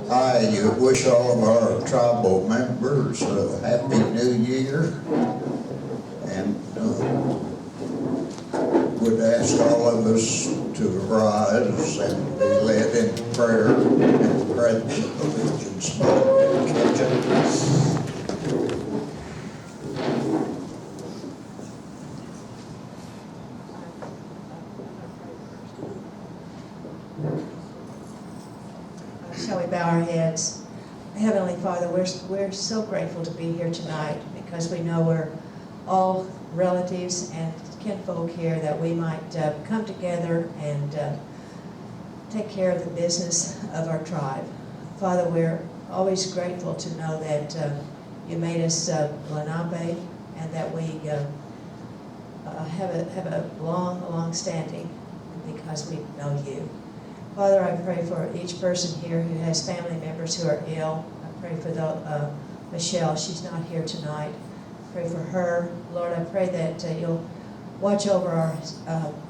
I wish all of our tribal members a happy new year, and would ask all of us to rise and be led in prayer and pledge allegiance by the kitchen. Shall we bow our heads? Heavenly Father, we're so grateful to be here tonight because we know we're all relatives and kinfolk here, that we might come together and take care of the business of our tribe. Father, we're always grateful to know that you made us Lenape, and that we have a long standing because we know you. Father, I pray for each person here who has family members who are ill. I pray for Michelle. She's not here tonight. I pray for her. Lord, I pray that you'll watch over our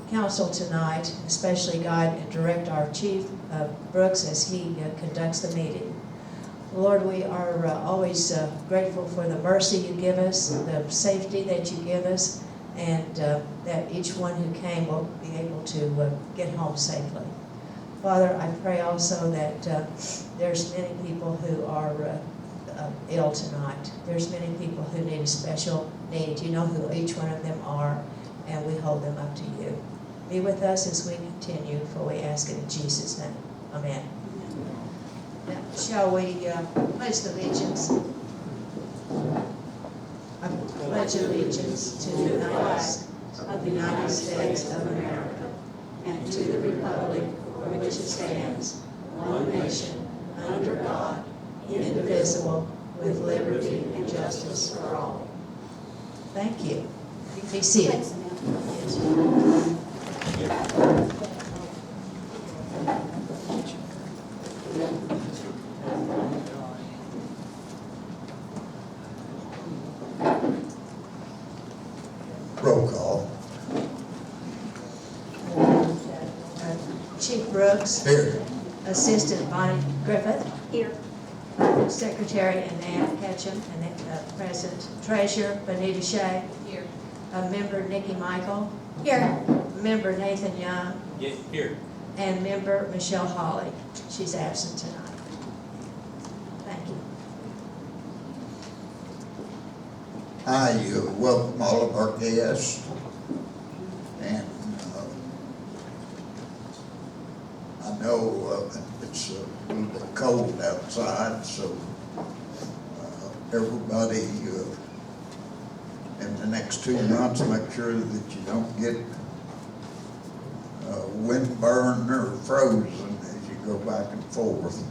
council tonight, especially guide and direct our Chief Brooks as he conducts the meeting. Lord, we are always grateful for the mercy you give us, the safety that you give us, and that each one who came will be able to get home safely. Father, I pray also that there's many people who are ill tonight. There's many people who need a special need. You know who each one of them are, and we hold them up to you. Be with us as we continue, for we ask it in Jesus' name. Amen. Now, shall we pledge the allegiance? I pledge allegiance to the flag of the United States of America and to the republic for which it stands, one nation, under God, indivisible, with liberty and justice for all. Thank you. Be seated. Roll call. Chief Brooks. Here. Assistant Bonnie Griffith. Here. Secretary Annette Ketchum, and President Treasurer Benita Shea. Here. Member Nikki Michael. Here. Member Nathan Young. Yeah, here. And Member Michelle Hawley. She's absent tonight. Thank you. I welcome all of our guests, and I know it's a little bit cold outside, so everybody in the next 2 months, make sure that you don't get windburn or frozen as you go back and forth.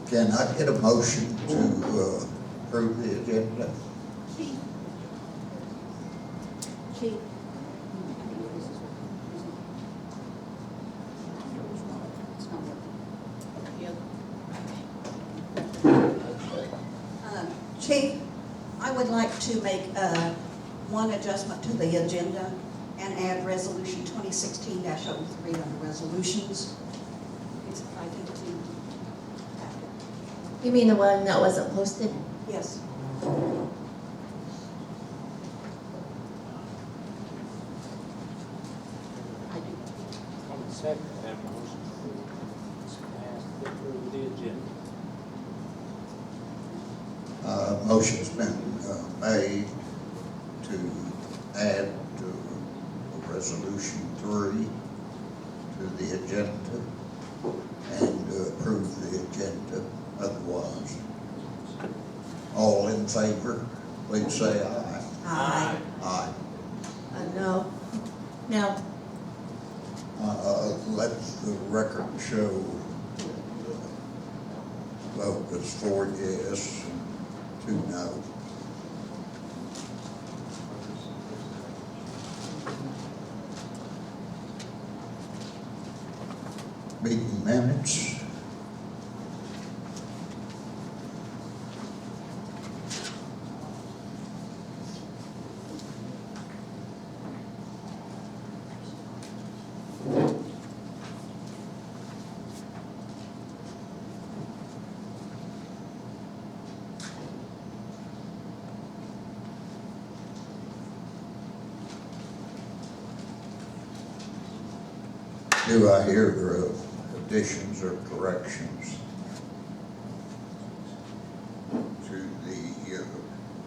Can I get a motion to approve the agenda? Chief. Chief, I would like to make one adjustment to the agenda and add resolution 2016-03 under resolutions. It's item 2. You mean the one that wasn't posted? Yes. Second, have a motion to approve the agenda. Motion's been made to add resolution 3 to the agenda and to approve the agenda otherwise. All in favor, please say aye. Aye. Aye. No. No. Let the record show vote was 4 yes, 2 no. Meeting minutes. Do I hear additions or corrections to the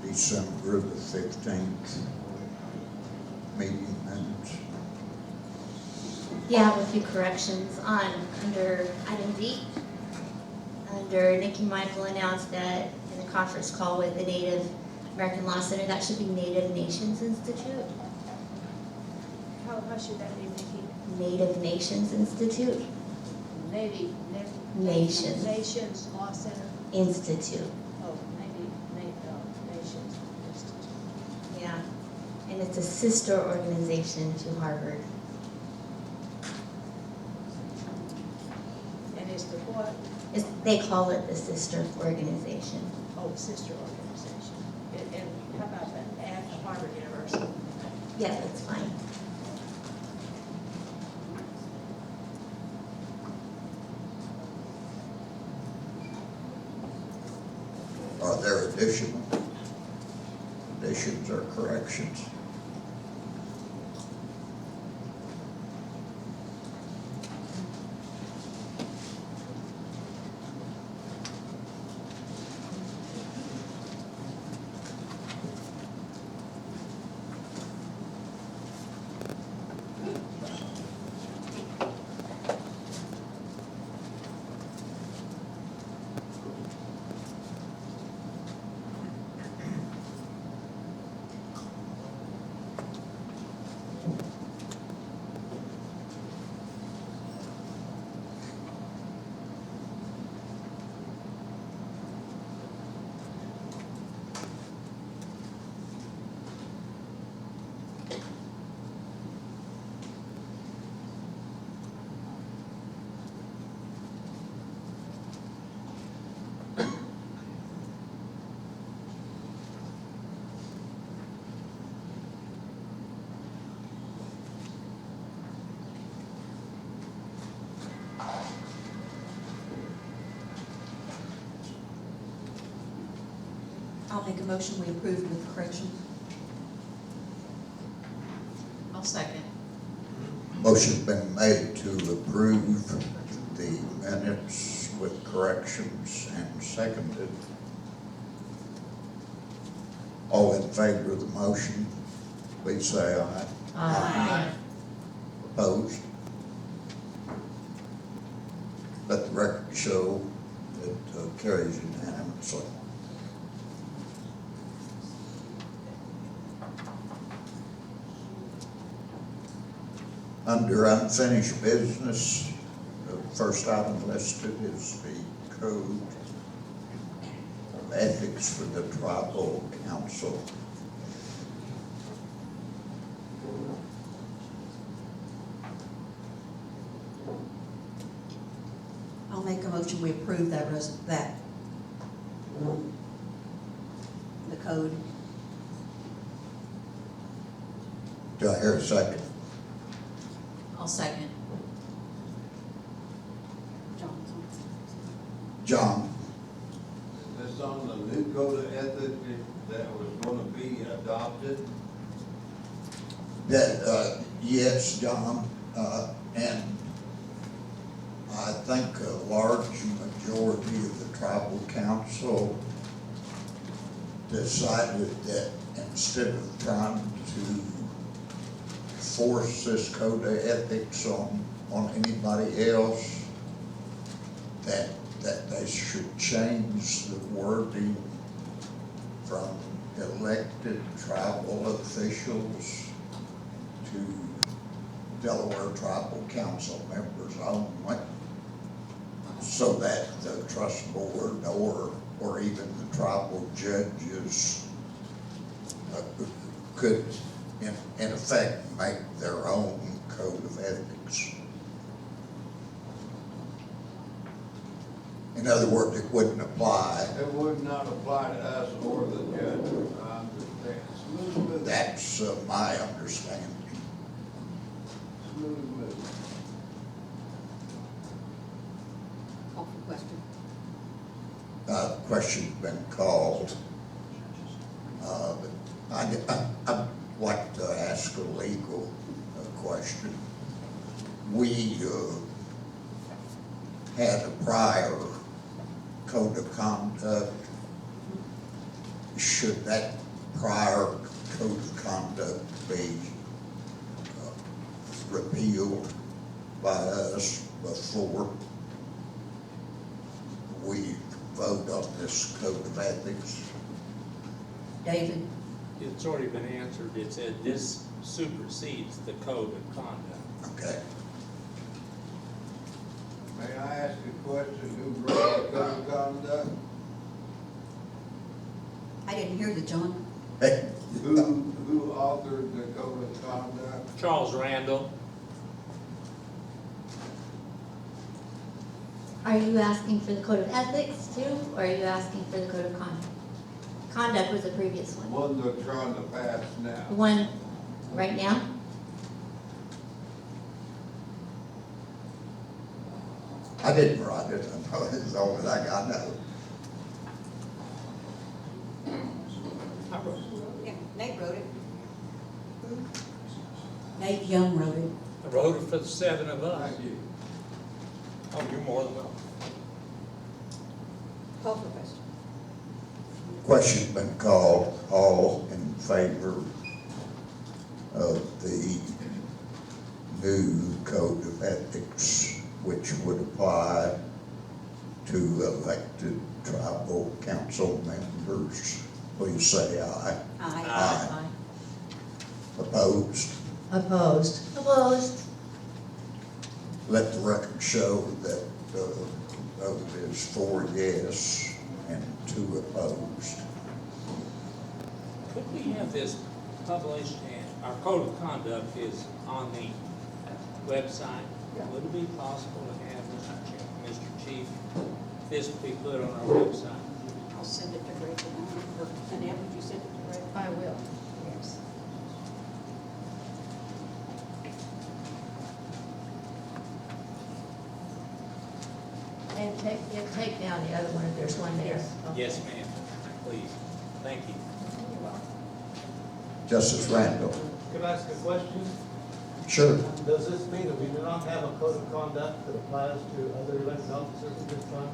December the 15th meeting minutes? Yeah, I have a few corrections on, under item D. Under Nikki Michael announced that in the conference call with the Native American Law Center, that should be Native Nations Institute. How should that be, Nikki? Native Nations Institute. Nations. Nations Law Center. Institute. Oh, Nations Institute. Yeah. And it's a sister organization to Harvard. And it's the what? They call it the sister organization. Oh, sister organization. And how about that, at Harvard University? Yeah, that's fine. Are there additions or corrections? I'll make a motion, we approve with correction. I'll second. Motion's been made to approve the minutes with corrections and seconded. All in favor of the motion, please say aye. Aye. Opposed? Let the record show it carries unanimously. Under unfinished business, the first item listed is the code of ethics for the tribal council. I'll make a motion, we approve that the code. Do I hear a second? I'll second. John? Is this on the new code of ethics that was gonna be adopted? That, yes, John, and I think a large majority of the tribal council decided that instead of trying to force this code of ethics on anybody else, that they should change the wording from elected tribal officials to Delaware tribal council members only, so that the trust board or even the tribal judges could in effect make their own code of ethics. In other words, it wouldn't apply. It would not apply to us or the judges, I understand. Smooth move. That's my understanding. Smooth move. Call for question. Question's been called. But I'd like to ask a legal question. we had a prior code of conduct. Should that prior code of conduct be repealed by us before we vote on this code of ethics? David? It's already been answered. It said this supersedes the code of conduct. Okay. May I ask a question? Who wrote the code of conduct? I didn't hear you, John. Hey, Who authored the code of conduct? Charles Randall. Are you asking for the code of ethics too, or are you asking for the code of conduct? Conduct was the previous one. One they're trying to pass now. The one right now? I didn't write it, I know it's all that I got now. I wrote Yeah, Nate wrote it. Nate Young wrote it. it for the seven of us. Thank you. Oh, you're more than welcome. Call for question. Question's been called, all in favor of the new code of ethics, which would apply to elected tribal council members. Please say aye. Aye. Opposed? Opposed? Opposed? Let the record show that the vote is 4 yes and 2 opposed. Could we have this published, and our code of conduct is on the website? Would it be possible to have, Mr. Chief, this be put on our website? I'll send it to Greg tonight. Or Annette, would you send it to Greg? I will, yes. And take down the other one if there's one there. Yes, ma'am, please. Thank you. You're welcome. Justice Randall? Can I ask a question? Sure. Does this mean that we do not have a code of conduct that applies to other elected officers at this time?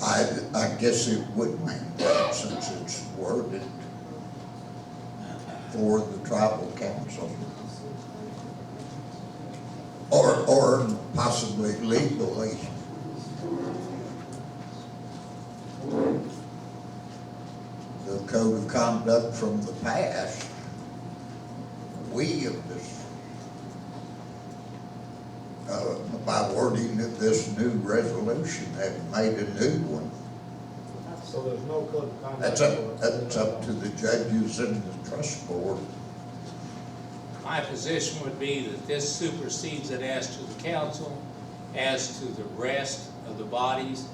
I guess it would mean that since it's worded for the tribal council. Or possibly legally. The code of conduct from the past, we of this, by wording of this new resolution, have made a new one. So there's no code of conduct? That's up to the judges and the trust board. My position would be that this supersedes it as to the council, as to the rest of the bodies.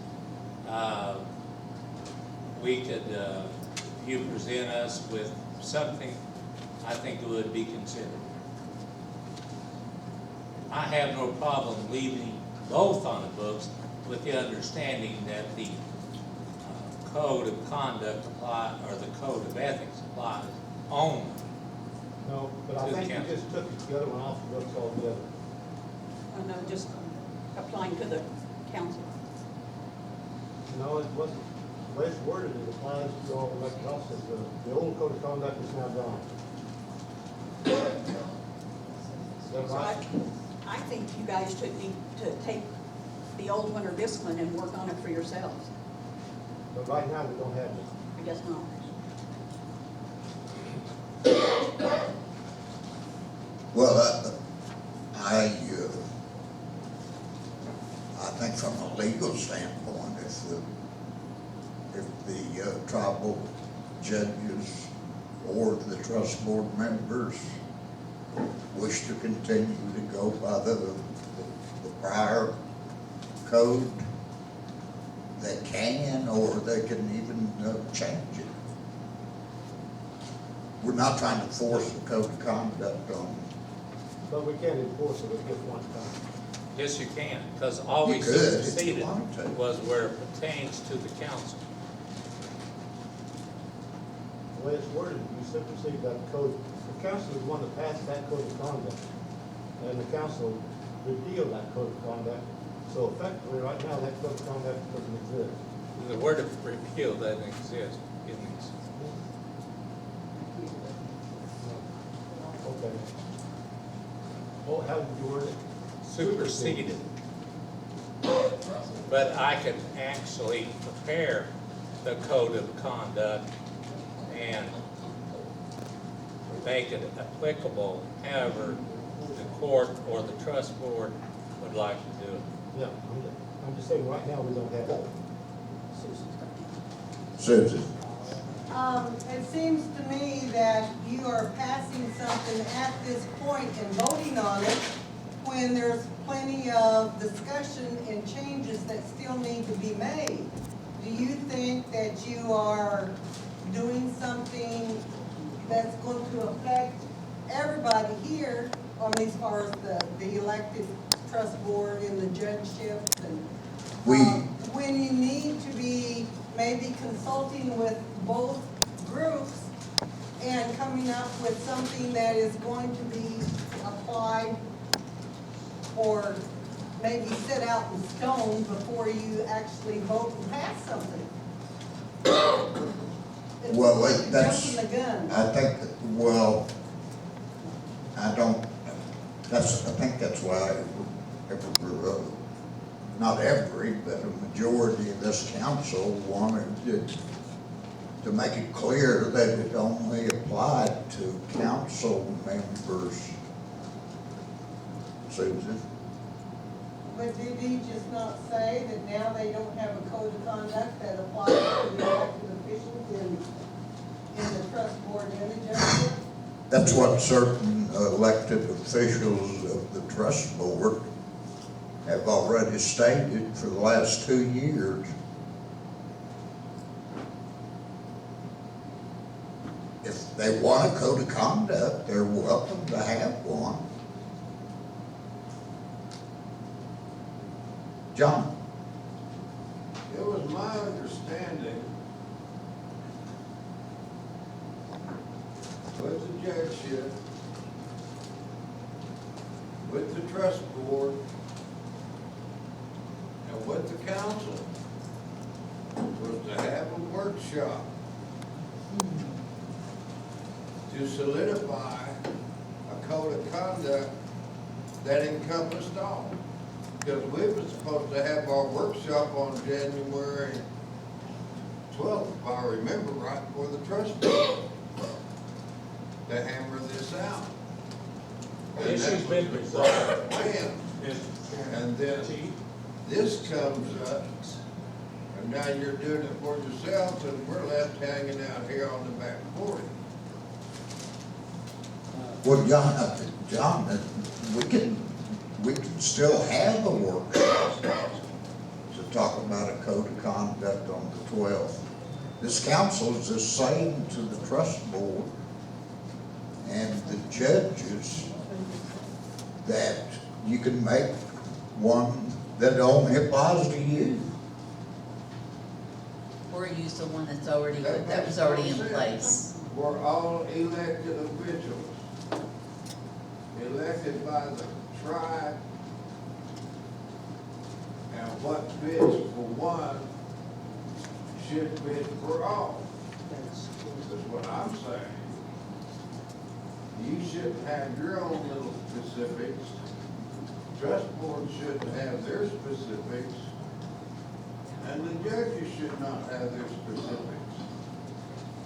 We could, if you present us with something, I think it would be considered. I have no problem leaving both on the books with the understanding that the code of conduct apply, or the code of ethics applies only. No, but I To the think you council. just took the other one off the books altogether. Oh, no, just applying to the council. No, it wasn't. The way it's worded, it applies to all elected officers. The old code of conduct is now gone. Is that So right? I think you guys should need to take the old one or this one and work on it for yourselves. But right now, we don't have it. I guess not. Well, I think from a legal standpoint, if the tribal judges or the trust board members wish to continue to go by the prior code, they can, or they can even change it. We're not trying to force a code of conduct on. But we can't enforce it with just one time. Yes, you can, because all we You could if you superseded wanted to. was where it pertains to the council. the way it's worded, you supersede that code. The council is the one that passed that code of conduct, and the council repealed that code of conduct. So effectively, right now, that code of conduct doesn't exist. The word of repeal doesn't exist in these. Okay. Well, how did you word it? Superseded. But I can actually prepare the code of conduct and make it applicable however the court or the trust board would like to do it. Yeah, I'm just saying, right now, we don't have it. Susan? It seems to me that you are passing something at this point and voting on it when there's plenty of discussion and changes that still need to be made. Do you think that you are doing something that's going to affect everybody here, as far as the elected trust board and the judgeships and when you need to be maybe consulting with both groups and coming up with something that is going to be applied or maybe set out in stone before you actually vote and pass something? It's Well, like that's, jumping the gun. I think, well, I think that's why not every, but a majority of this council wanted to make it clear that it only applied to council members. Susan? But did he just not say that now they don't have a code of conduct that applies to the elected officials in the trust board and the judges? That's what certain elected officials of the trust board have already stated for the last 2 years. If they want a code of conduct, they're welcome to have one. John? It was my understanding with the judgeship, with the trust board, and with the council, was to have a workshop to solidify a code of conduct that encompassed all. Because we were supposed to have our workshop on January 12th, if I remember right, for the trust board to hammer this out. The issue's been resolved. When? And then this comes up, and now you're doing it for yourselves, and we're left hanging out here on the back porch. Well, John, we can still have a workshop to talk about a code of conduct on the 12th. This council is just saying to the trust board and the judges that you can make one that only applies to you. Or use the one that's already, that was already in place. We're all elected officials, elected by the tribe, and what fits for one should fit for all. That's what I'm saying. You shouldn't have your own little specifics. Trust board shouldn't have their specifics, and the judges should not have their specifics.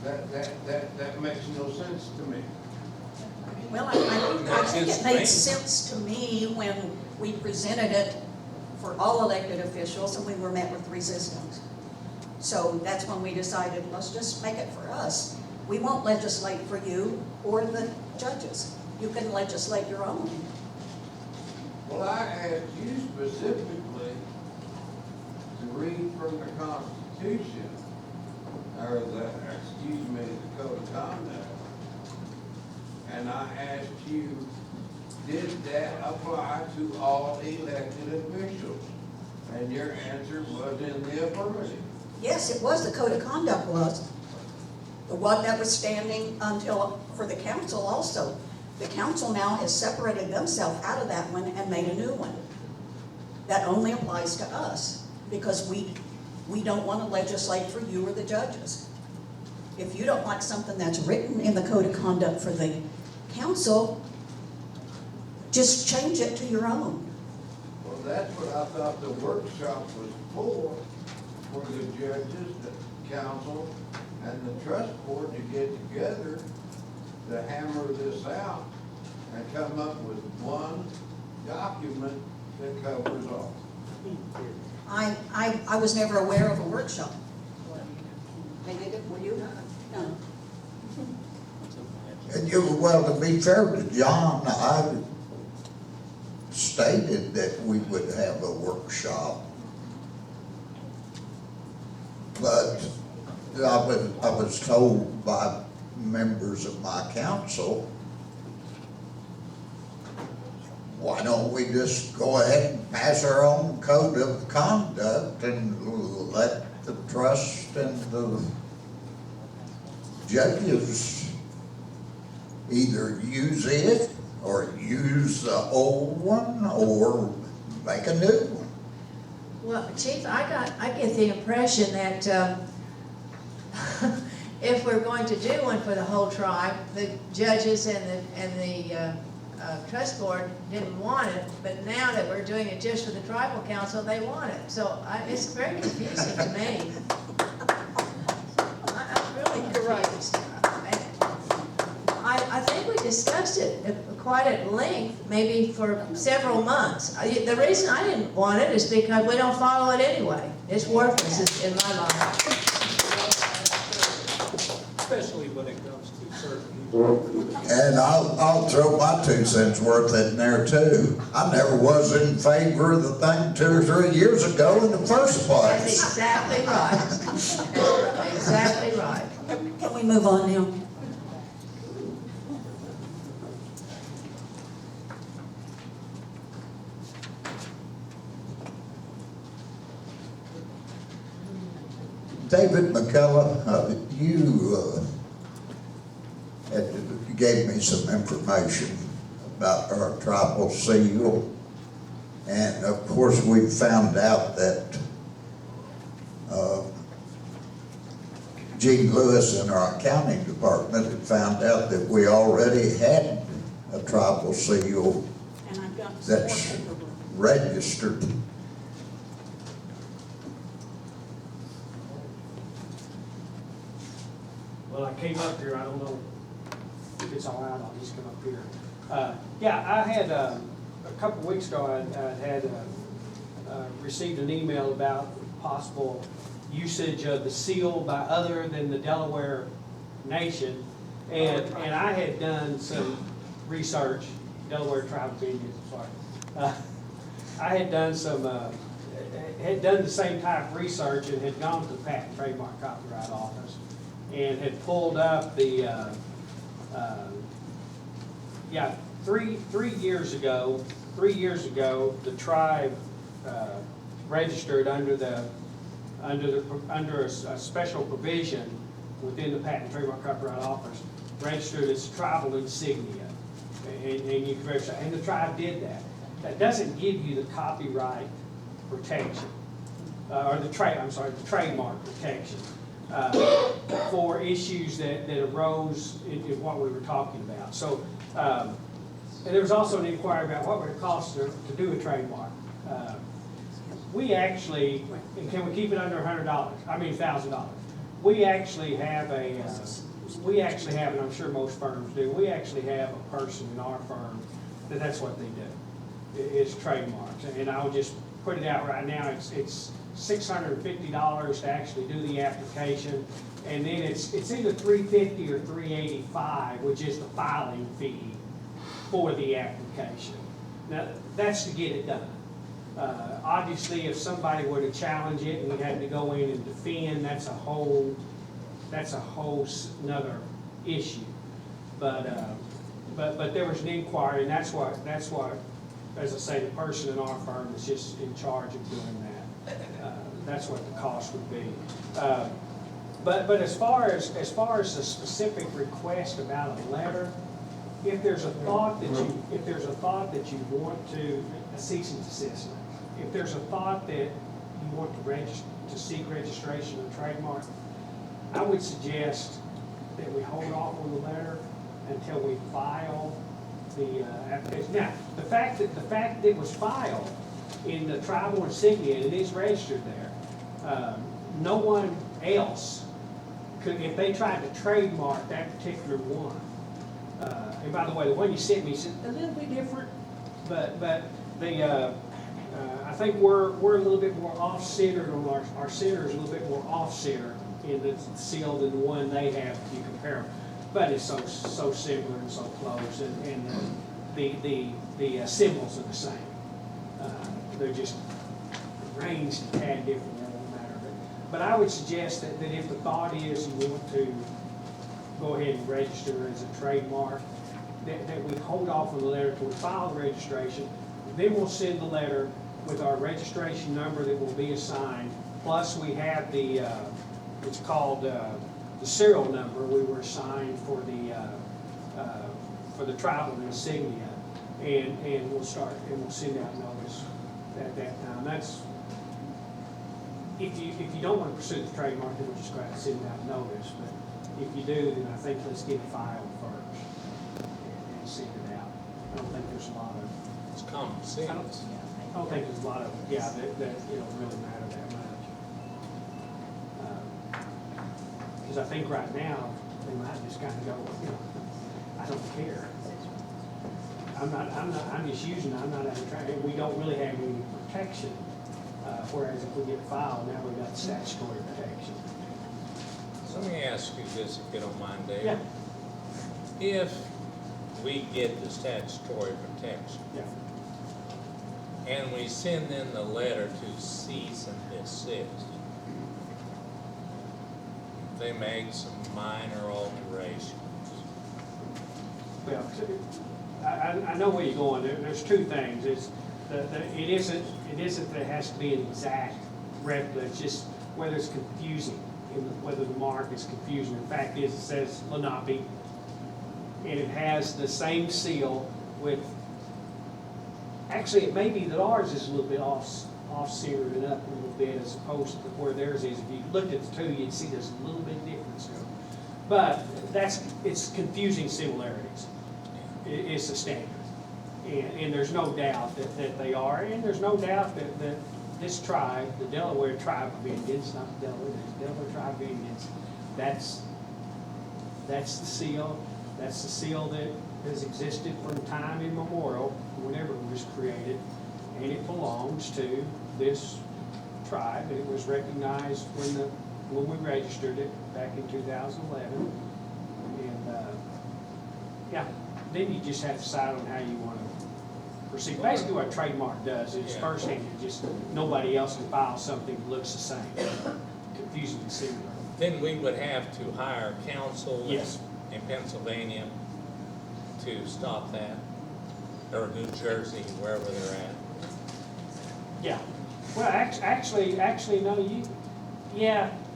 That makes no sense to me. Well, I think it made sense to me when we presented it for all elected officials and we were met with resistance. So that's when we decided, let's just make it for us. We won't legislate for you or the judges. You can legislate your own. Well, I asked you specifically to read from the Constitution, or the Code of Conduct. And I asked you, did that apply to all elected officials? And your answer was in the affirmative. Yes, it was, the code of conduct was. the one that was standing until, for the council also. The council now has separated themselves out of that one and made a new one. That only applies to us, because we don't want to legislate for you or the judges. If you don't like something that's written in the code of conduct for the council, just change it to your own. Well, that's what I thought the workshop was for the judges, the council, and the trust board to get together to hammer this out and come up with one document that covers all. I was never aware of a workshop. They did it, were you? No. And well, to be fair to John, I stated that we would have a workshop. But I was told by members of my council, why don't we just go ahead and pass our own code of conduct and let the trust and the judges either use it or use the old one or make a new one. Well, Chief, I get the impression that if we're going to do one for the whole tribe, the judges and the trust board didn't want it, but now that we're doing it just for the tribal council, they want it. So it's very confusing to me. I'm really confused. I think we discussed it quite at length, maybe for several months. The reason I didn't want it is because we don't follow it anyway. It's worthless in my mind. Especially when it comes to certain people. And I'll throw my 2 cents worth in there too. I never was in favor of the thing 2 or 3 years ago in the first That's place. exactly right. Exactly right. Can we move on now? David McCullough, you gave me some information about our tribal seal. And of course, we found out that Gene Lewis in our accounting department had found out that we already had a tribal seal And I've got some more that's paperwork. registered. Well, I came up here, I don't know if it's all right, I'll just come up here. Yeah, I had, a couple weeks ago, I had received an email about possible usage of the seal by other than the Delaware nation. And I had done some research, Delaware Tribe of Indians, sorry. I had done some, had done the same type of research and had gone to the Patent and Trademark Copyright Office and had pulled up the, yeah, three years ago, the tribe registered under a special provision within the Patent and Trademark Copyright Office, registered as tribal insignia, and you can register, and the tribe did that. That doesn't give you the copyright protection, or the trademark protection for issues that arose in what we were talking about. So, and there was also an inquiry about what would it cost to do a trademark. We actually, and can we keep it under $100? I mean $1,000. We actually have and I'm sure most firms do, we actually have a person in our firm that's what they do, is trademarks. And I'll just put it out right now, it's $650 to actually do the application, and then it's either $350 or $385, which is the filing fee for the application. Now, that's to get it done. Obviously, if somebody were to challenge it and we had to go in and defend, that's a whole another issue. But there was an inquiry, and that's what, as I say, the person in our firm is just in charge of doing that. That's what the cost would be. But as far as the specific request about a letter, if there's a thought that you want to, a cease and desist, if there's a thought that you want to seek registration of trademark, I would suggest that we hold off on the letter until we file the application. Now, the fact that it was filed in the tribal insignia and it is registered there, no one else could, if they tried to trademark that particular one. And by the way, the one you sent me is a little bit different, but the I think we're a little bit more off-centered on our center is a little bit more off-center in the seal than the one they have if you compare them. But it's so similar and so close, and the symbols are the same. They're just arranged a tad different, that won't matter. But I would suggest that if the thought is you want to go ahead and register as a trademark, that we hold off on the letter till we file the registration. Then we'll send the letter with our registration number that will be assigned. Plus we have the, it's called the serial number we were assigned for the tribal insignia. And we'll start, and we'll send out notice at that time. That's, if you don't want to pursue the trademark, then we'll just go ahead and send out notice. But if you do, then I think let's get it filed first and send it out. I don't think there's a lot of, It's common sense. I don't think there's a lot of, that it'll really matter that much. Because I think right now, they might just kind of go, I don't care. I'm just using it, I'm not having track, we don't really have any protection. Whereas if we get filed, now we've got statutory protection. So let me ask you this, if you don't mind, Dave. Yeah. If we get the statutory protection, Yeah. and we send in the letter to cease and desist, they make some minor alterations. Well, I know where you're going. There's two things. It's it isn't that it has to be an exact replica. It's just whether it's confusing, whether the mark is confusing. The fact is, it says Lenape, and it has the same seal with. Actually, it may be that ours is a little bit off-centered and up a little bit as opposed to where theirs is. If you looked at the two, you'd see there's a little bit difference there. But it's confusing similarities. It's the standard. And there's no doubt that they are, and there's no doubt that this tribe, the Delaware tribe of Indians, not the Delaware, the Delaware tribe of Indians, that's the seal. That's the seal that has existed from time immemorial, whenever it was created, and it belongs to this tribe. It was recognized when we registered it back in 2011, and then you just have to decide on how you want to proceed. Basically, what a trademark does is firsthand, just nobody else can file something that looks the same, confusing and similar. Then we would have to hire counsel Yes. in Pennsylvania to stop that, or New Jersey, wherever they're at. Yeah. Well, actually, no.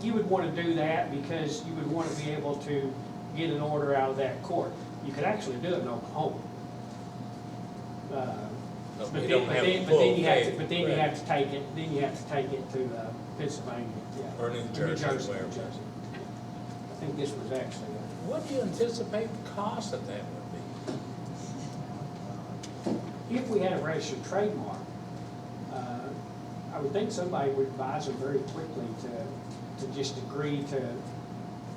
You would want to do that because you would want to be able to get an order out of that court. You could actually do it in Oklahoma. But then you have to take it. Then you have to take it to Pennsylvania. Yeah. Or New Jersey, wherever. New Jersey. I think this was actually. What do you anticipate the cost of that would be? If we had a registered trademark, I would think somebody would advise them very quickly to just agree to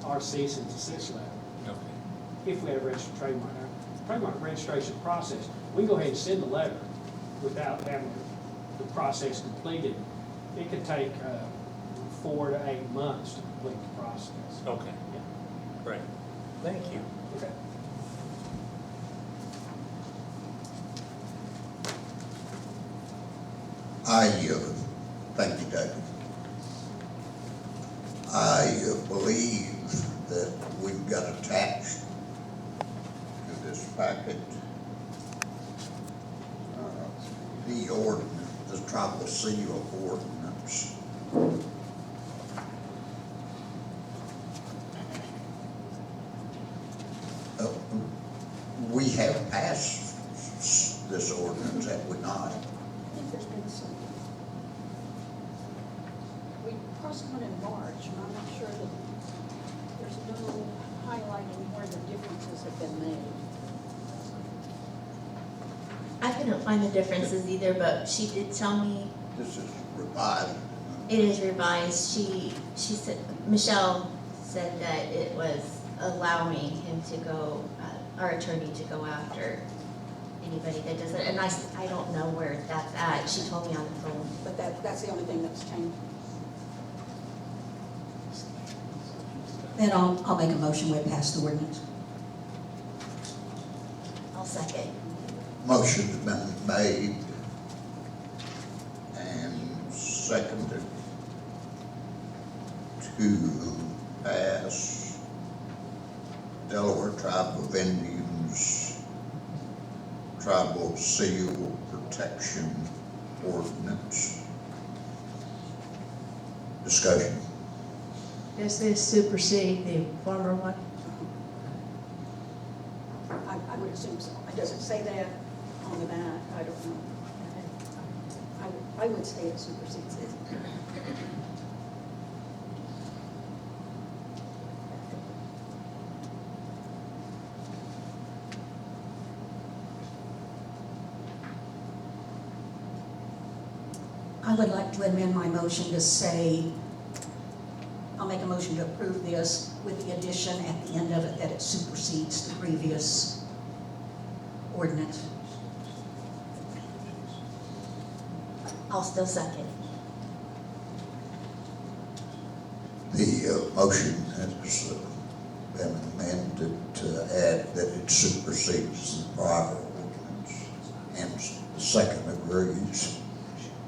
our cease and desist letter. Okay. If we had a registered trademark. Now, trademark registration process, we can go ahead and send the letter without having the process completed. It could take 4 to 8 months to complete the process. Okay. Yeah. Great. Thank you. Okay. Thank you, David. I believe that we've got attached to this packet the ordinance, the tribal seal ordinance. we have passed this ordinance, have we not? I think there's been some, we passed one in March, and I'm not sure that there's no highlighting where the differences have been made. I couldn't find the differences either, but she did tell me This is revised. it is revised. She said, Michelle said that it was allowing him to go, our attorney to go after anybody that doesn't, and I don't know where that's at. She told me on the phone. But that's the only thing that's changed. Then I'll make a motion, we pass the ordinance. I'll second. Motion's been made and seconded to pass Delaware Tribe of Indians Tribal Seal Protection Ordinance. Discussion. Does this supersede the former one? I would assume so. Does it say that on the back? I don't know. I would say it supersedes it. I would like to amend my motion to say, I'll make a motion to approve this with the addition at the end of it that it supersedes the previous ordinance. I'll still second. The motion has been amended to add that it supersedes the prior ordinance, and the second agrees.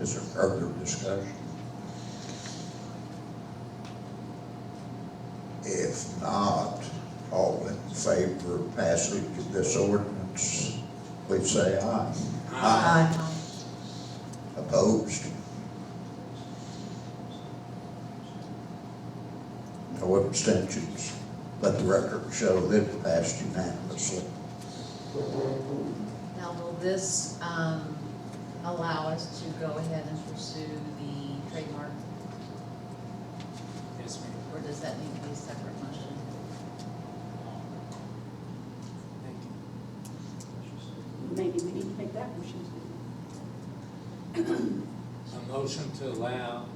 Is there further discussion? If not, all in favor of passage of this ordinance, please say aye. Aye. Opposed? No abstentions. Let the record show that it passed unanimously. Now, will this allow us to go ahead and pursue the trademark, Yes, ma'am. or does that need to be a separate motion? Thank you. Maybe we need to make that motion. A motion to allow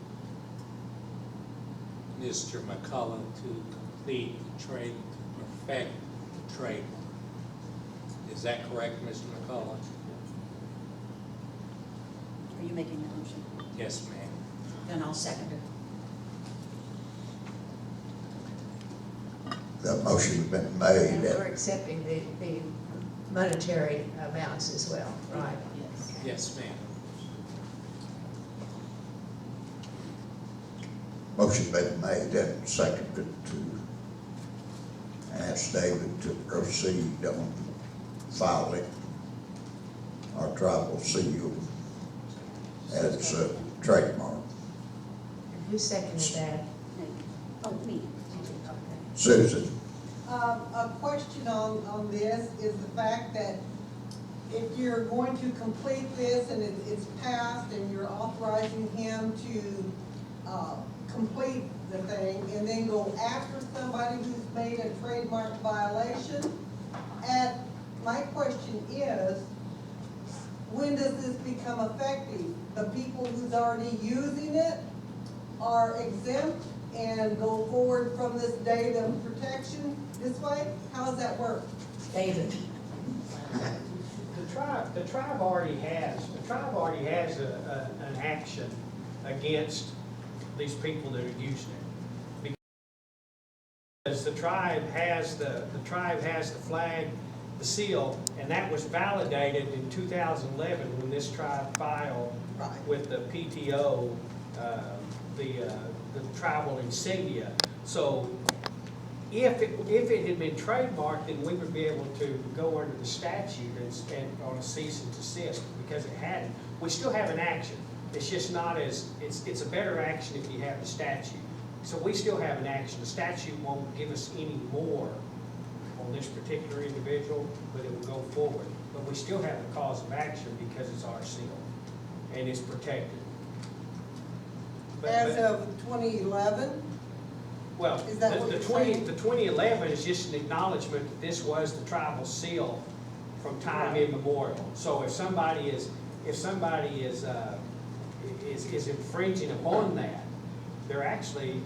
Mr. McCullough to complete the trade, perfect the trademark. Is that correct, Mr. McCullough? Are you making the motion? Yes, ma'am. Then I'll second it. The motion's been And made. we're accepting the monetary amounts as well, right? Yes. Yes, ma'am. Motion been made and seconded to ask David to proceed on filing our tribal seal as a trademark. And who seconded that? Oh, me. Susan? A question on this is the fact that if you're going to complete this and it's passed and you're authorizing him to complete the thing and then go after somebody who's made a trademark violation, and my question is, when does this become effective? The people who's already using it are exempt and go forward from this date of protection this way? How does that work? David. The tribe already has an action against these people that are using it. Because the tribe has the flag, the seal, and that was validated in 2011 when this tribe filed with the PTO, the tribal insignia. So if it had been trademarked, then we would be able to go under the statute and on a cease and desist. Because it hadn't, we still have an action. It's just not as, it's a better action if you have the statute. So we still have an action. The statute won't give us any more on this particular individual, but it will go forward. But we still have the cause of action because it's our seal, and it's protected. As of 2011? Well, Is that what the you're 20, saying? the 2011 is just an acknowledgement that this was the tribal seal from time immemorial. So if somebody is infringing upon that, they're actually, you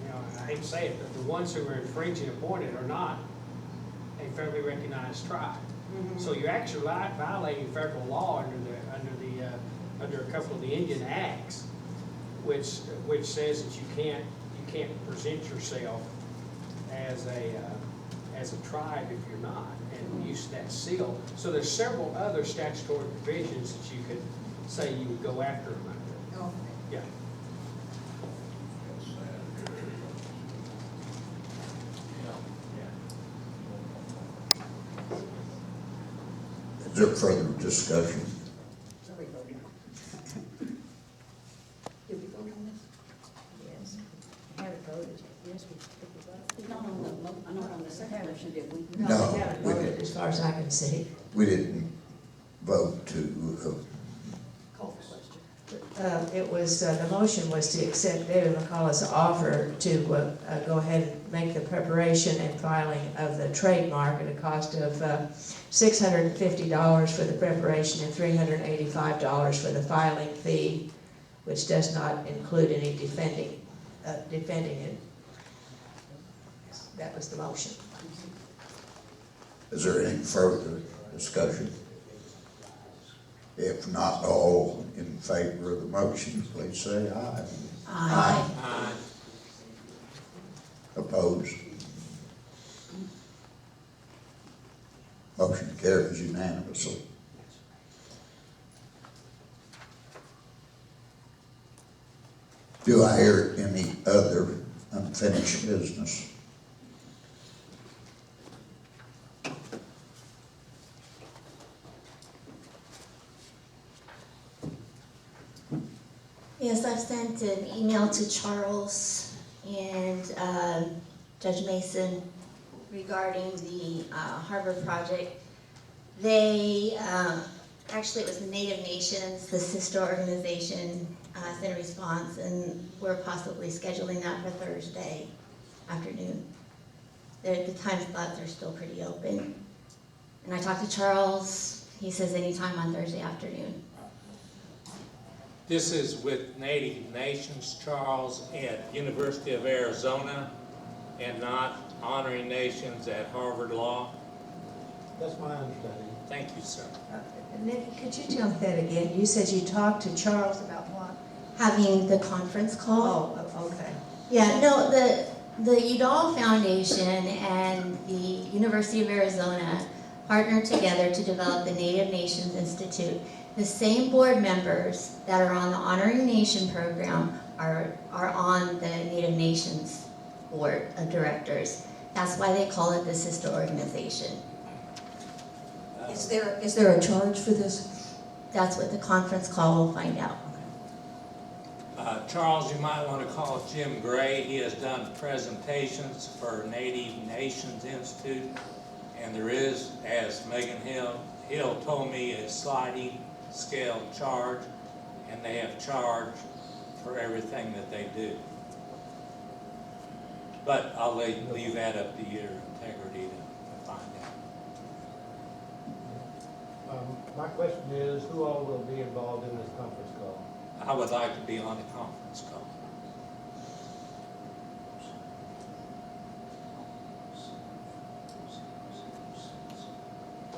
know, I hate to say it, but the ones who are infringing upon it are not a federally recognized tribe. So you're actually violating federal law under a couple of the Indian acts, which says that you can't present yourself as a tribe if you're not, and use that seal. So there's several other statutory provisions that you could say you would go after them under. Okay. Yeah. Is there further discussion? Sorry, voting. Did we vote on this? Yes. Haven't voted. Yes, we voted. Not on not on the second motion, did we? No, We haven't we voted, didn't. as far as I can see. We didn't vote to, Call for question. It was, the motion was to accept David McCullough's offer to go ahead and make the preparation and filing of the trademark at a cost of $650 for the preparation and $385 for the filing fee, which does not include any defending it. That was the motion. is there any further discussion? If not, all in favor of the motion, please say aye. Aye. Opposed? Motion carries unanimously. Do I hear any other unfinished business? Yes, I've sent an email to Charles and Judge Mason regarding the harbor project. They, actually it was the Native Nations, the sister organization, sent a response, and we're possibly scheduling that for Thursday afternoon. The time slots are still pretty open. And I talked to Charles, he says anytime on Thursday afternoon. This is with Native Nations, Charles, at University of Arizona, and not honoring nations at Harvard Law. That's my understanding. Thank you, sir. Nikki, could you tell me that again? You said you talked to Charles about what? Having the conference call. Oh, okay. Yeah, no, the Udall Foundation and the University of Arizona partnered together to develop the Native Nations Institute. The same board members that are on the Honoring Nation program are on the Native Nations Board of Directors. That's why they call it the sister organization. Is there a charge for this? That's what the conference call will find out. Charles, you might want to call Jim Gray. He has done presentations for Native Nations Institute, and there is, as Megan Hill told me, a sliding scale charge, and they have charged for everything that they do. But I'll leave that up to your integrity to find out. My question is, who all will be involved in this conference call? I would like to be on the conference call.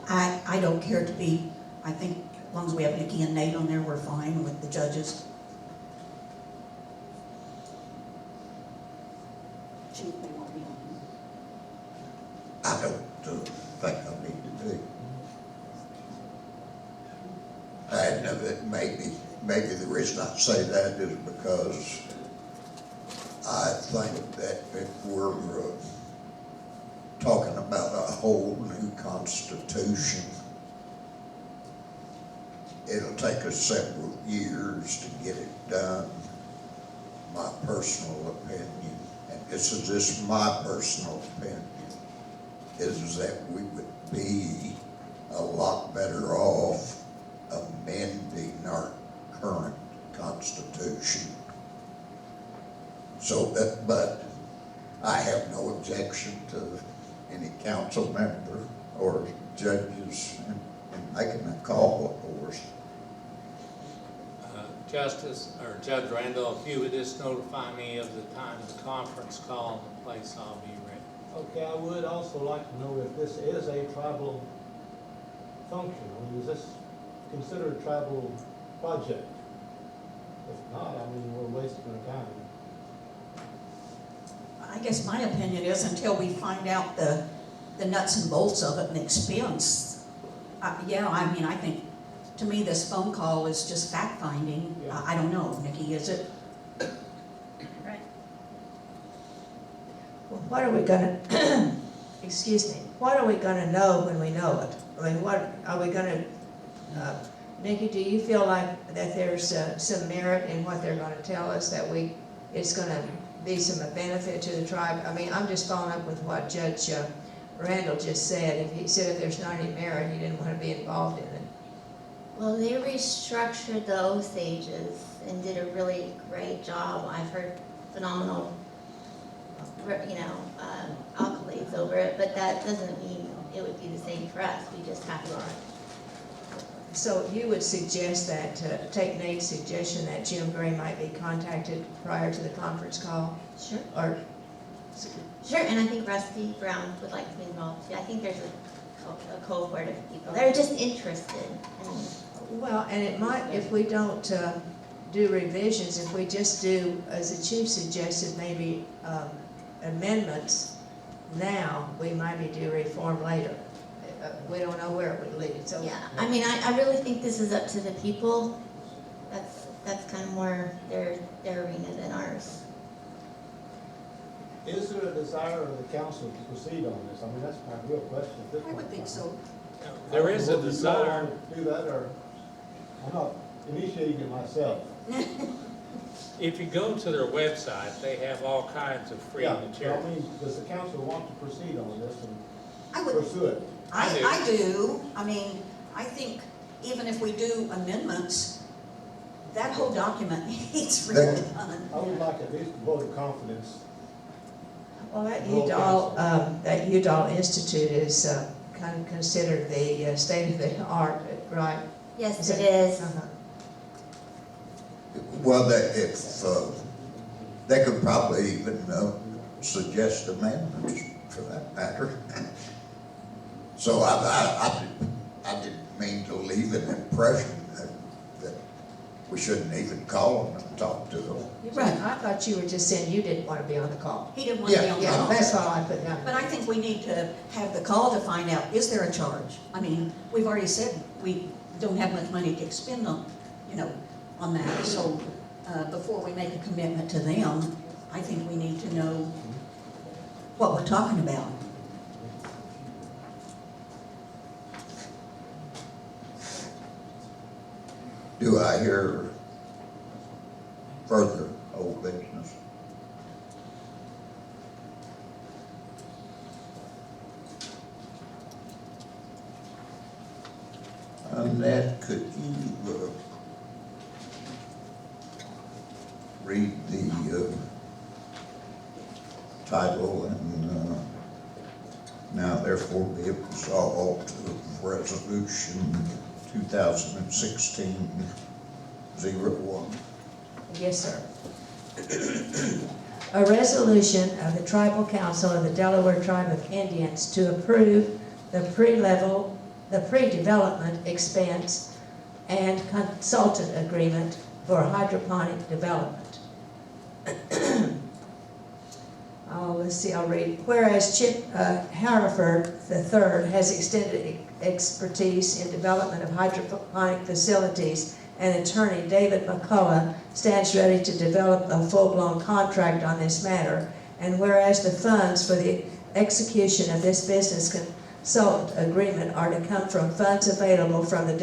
I don't care to be. I think as long as we have Nikki and Nate on there, we're fine with the judges. Chief may want to be on. I don't think I need to be. And maybe the reason I say that is because I think that if we're talking about a whole new constitution, it'll take us several years to get it done, my personal opinion. And this is just my personal opinion. is that we would be a lot better off amending our current constitution. So that, but I have no objection to any council member or judges in making a call, of course. Justice, or Judge Randall, if you would just notify me of the time of the conference call and the place I'll be ready. Okay, I would also like to know if this is a tribal function. I mean, is this considered a tribal project? If not, I mean, we're wasting our time. I guess my opinion is until we find out the nuts and bolts of it and expense, yeah, I mean, I think, to me, this phone call is just fact-finding. Yeah. I don't know, Nikki, is it? Right. Well, what are we gonna, excuse me, what are we gonna know when we know it? I mean, what, are we gonna, Nikki, do you feel like that there's some merit in what they're gonna tell us, that it's gonna be some benefit to the tribe? I mean, I'm just following up with what Judge Randall just said. He said if there's not any merit, he didn't want to be involved in it. Well, they restructured the Osages and did a really great job. I've heard phenomenal, accolades over it, but that doesn't mean it would be the same for us. We just have to. So you would suggest that, take Nate's suggestion that Jim Gray might be contacted prior to the conference call? Sure. Or, Sure, and I think Rusty Brown would like to be involved too. I think there's a cohort of people that are just interested. well, and it might, if we don't do revisions, if we just do, as the chief suggested, maybe amendments now, we might be do reform later. We don't know where it would lead, so. Yeah, I mean, I really think this is up to the people. That's kind of more their arena than ours. Is there a desire of the council to proceed on this? I mean, that's my real question at this I point. would think so. There is a Would you all desire. want to do that, or I'm not initiating it myself. If you go to their website, they have all kinds of free Yeah, but material. I mean, does the council want to proceed on this and I would, pursue it? I do. I mean, I think even if we do amendments, that whole document needs redone. I would like at least a vote of confidence. Well, that Roll Udall Institute is kind of considered the state of the art, right? Yes, it is. Uh-huh. Well, they could probably even suggest amendments for that matter. So I didn't mean to leave an impression that we shouldn't even call them and talk to them. Right. I thought you were just saying you didn't want to be on the call. He didn't want to be on the Yeah, call. that's all I put down. But I think we need to have the call to find out, is there a charge? I mean, we've already said we don't have much money to expend on, on that. So before we make a commitment to them, I think we need to know what we're talking about. Do I hear further old business? Annette, could you read the title and now therefore be it resolved of resolution 2016-01? Yes, sir. A resolution of the Tribal Council of the Delaware Tribe of Indians to approve the pre-development expense and consultant agreement for hydroponic development. Let's see, I'll read. Whereas Chip Harriford III has extended expertise in development of hydroponic facilities, and attorney David McCullough stands ready to develop a full-blown contract on this matter. And whereas the funds for the execution of this business consultant agreement are to come from funds available from the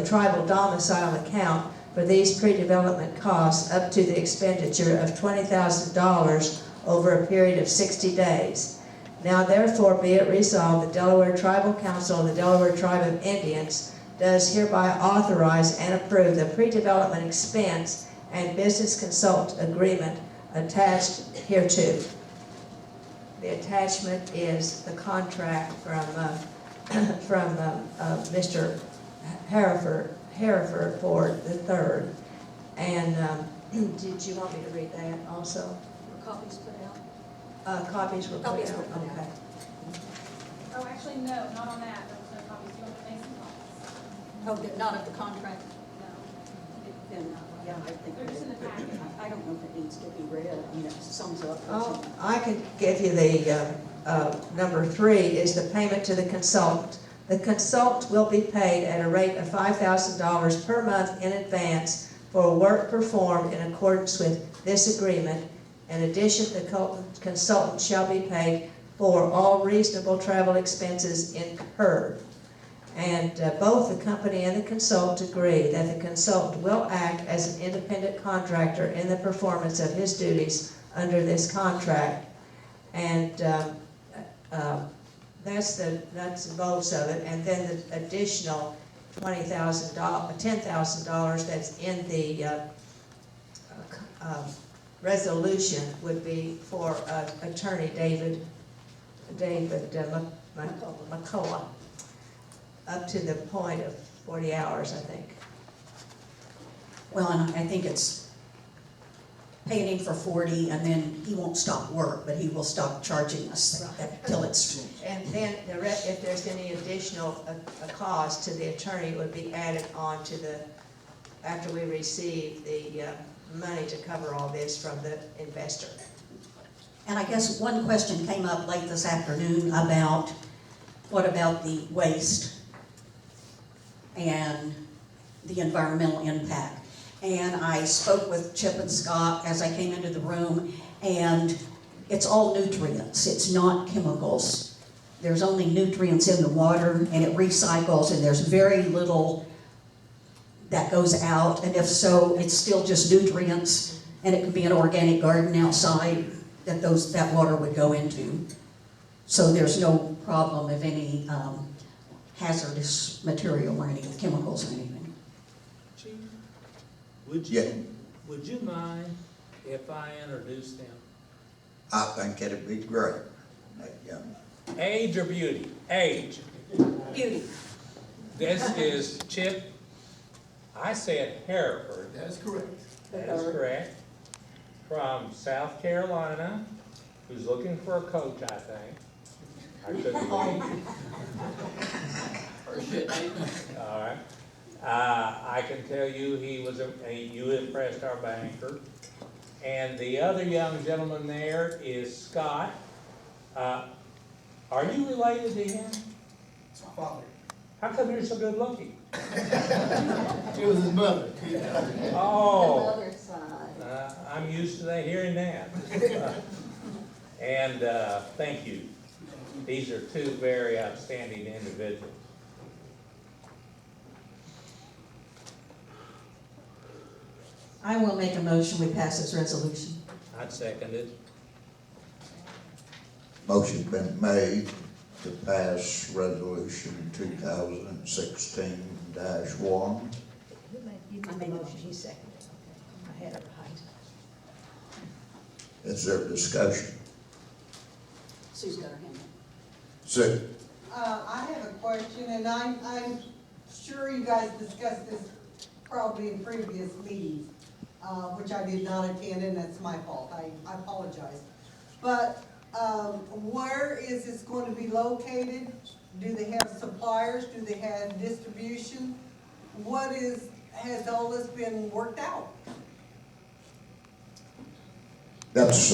tribal domicile account for these pre-development costs up to the expenditure of $20,000 over a period of 60 days. Now therefore be it resolved, the Delaware Tribal Council of the Delaware Tribe of Indians does hereby authorize and approve the pre-development expense and business consultant agreement attached hereto. The attachment is the contract from Mr. Hereford for the third. And did you want me to read that also? Were copies put out? Copies were put out, Copies were put out. okay. Oh, actually, no, not on that, there was no copies, you want the Mason copies? Oh, not of the contract? No, Then, yeah, I think. they're just in the packet. I don't know if it needs to be read. I mean, it sums up. Oh, I could give you the, number 3 is the payment to the consultant. The consultant will be paid at a rate of $5,000 per month in advance for work performed in accordance with this agreement. In addition, the consultant shall be paid for all reasonable travel expenses incurred. And both the company and the consultant agree that the consultant will act as an independent contractor in the performance of his duties under this contract. And that's the nuts and bolts of it. And then the additional $10,000 that's in the resolution would be for attorney David McCullough, up to the point of 40 hours, I think. Well, and I think it's paying him for 40, and then he won't stop work, but he will stop charging us till it's. And then if there's any additional cost to the attorney, it would be added on to after we receive the money to cover all this from the investor. And I guess one question came up late this afternoon about, what about the waste and the environmental impact? And I spoke with Chip and Scott as I came into the room, and it's all nutrients, it's not chemicals. There's only nutrients in the water, and it recycles, and there's very little that goes out, and if so, it's still just nutrients, and it could be an organic garden outside that water would go into. So there's no problem of any hazardous material or any chemicals or anything. Chief, Yeah. would you mind if I introduce them? I think it'd be great. Yeah. Age or beauty? Age. Beauty. This is Chip, I said Hereford. That's correct. That is correct. From South Carolina, who's looking for a coach, I think. I could be wrong. All right. I can tell you you impressed our banker. And the other young gentleman there is Scott. Are you related to him? It's my father. How come you're so good looking? It was his mother. Oh. Other side. I'm used to hearing that. And thank you. These are two very outstanding individuals. I will make a motion, we pass this resolution. I'd second it. Motion's been made to pass resolution 2016-1. You made the motion, he seconded it, okay. I had it right. Is there discussion? Sue's got her hand up. Sue? I have a question, and I'm sure you guys discussed this probably in previous meetings, which I did not attend, and that's my fault. I apologize. But where is this going to be located? Do they have suppliers? Do they have distribution? Has all this been worked out? That's,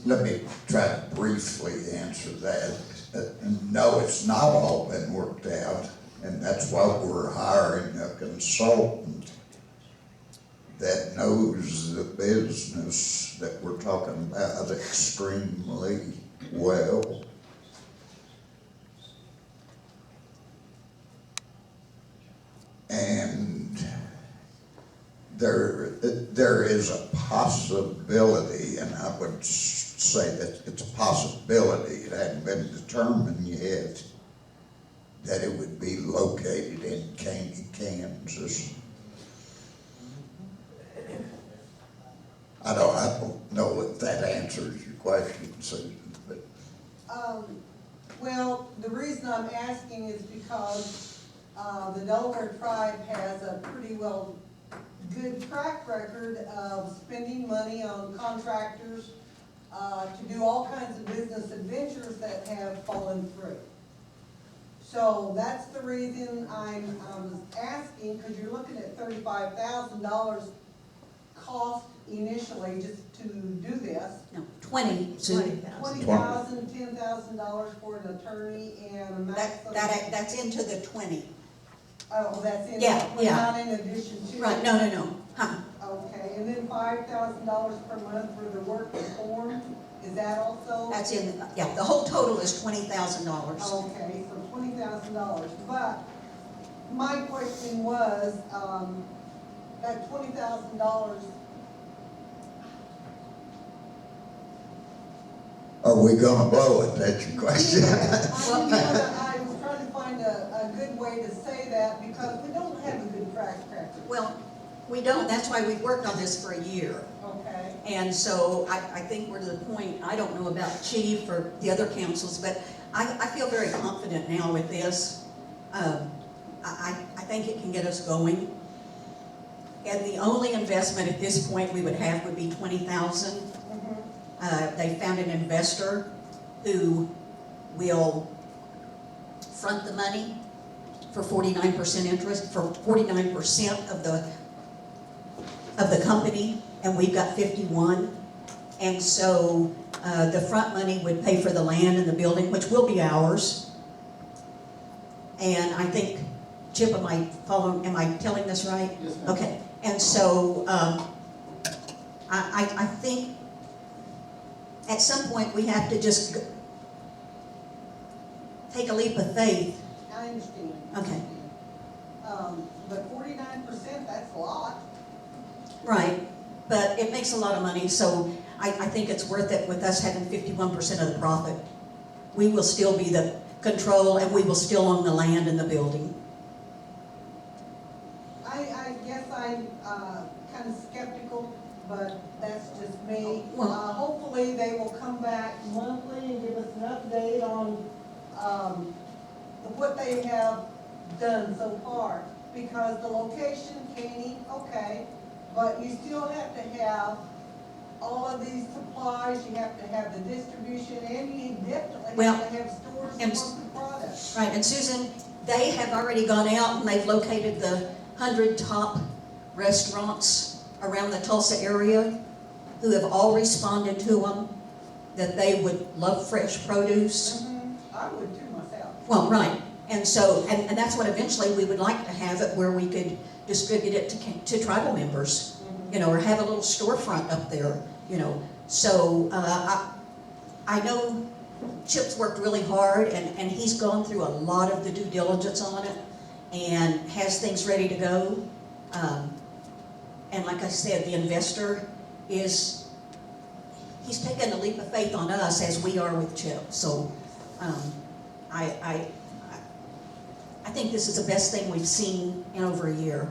let me try to briefly answer that. No, it's not all been worked out, and that's why we're hiring a consultant that knows the business that we're talking about extremely well. And there is a possibility, and I would say that it's a possibility, it hadn't been determined yet, that it would be located in Caney, Kansas. I don't know if that answers your question, Susan, but Well, the reason I'm asking is because, the Delaware tribe has a pretty good track record of spending money on contractors, to do all kinds of business adventures that have fallen through. So that's the reason I was asking, because you're looking at $35,000 cost initially just to do this. No, 20, Sue. $20,000, $10,000 for an attorney and a maximum. That's into the 20. Oh, that's in, Yeah, but yeah. not in addition to. Right, no. Okay, and then $5,000 per month for the work performed, is that also? That's in, yeah, the whole total is $20,000. Okay, so $20,000, but my question was, that $20,000, are we gonna blow it? That's your question. I was trying to find a good way to say that because we don't have a good track record. Well, we don't, that's why we've worked on this for a year. Okay. And so I think we're to the point, I don't know about Chief or the other councils, but I feel very confident now with this. I think it can get us going. And the only investment at this point we would have would be $20,000. They found an investor who will front the money for 49% interest, for 49% of the company, and we've got 51. And so the front money would pay for the land and the building, which will be ours. And I think, Chip, am I telling this right? Yes, ma'am. Okay, and so I think at some point we have to just take a leap of faith. I understand. Okay. But 49%, that's a lot. Right, but it makes a lot of money, so I think it's worth it with us having 51% of the profit. We will still be the control and we will still own the land and the building. I guess I'm kind of skeptical, but that's just me. Well- Hopefully they will come back monthly and give us an update on what they have done so far. Because the location, Caney, okay, but you still have to have all of these supplies, you have to have the distribution, and you definitely Well, have to have stores and- for the products. Right, and Susan, they have already gone out and they've located the 100 top restaurants around the Tulsa area who have all responded to them that they would love fresh produce. I would too myself. Well, right, and so, and that's what eventually we would like to have it where we could distribute it to tribal members, you know, or have a little storefront up there, you know. So, I know Chip's worked really hard and he's gone through a lot of the due diligence on it and has things ready to go. And like I said, the investor he's taken a leap of faith on us as we are with Chip. So, I think this is the best thing we've seen in over a year.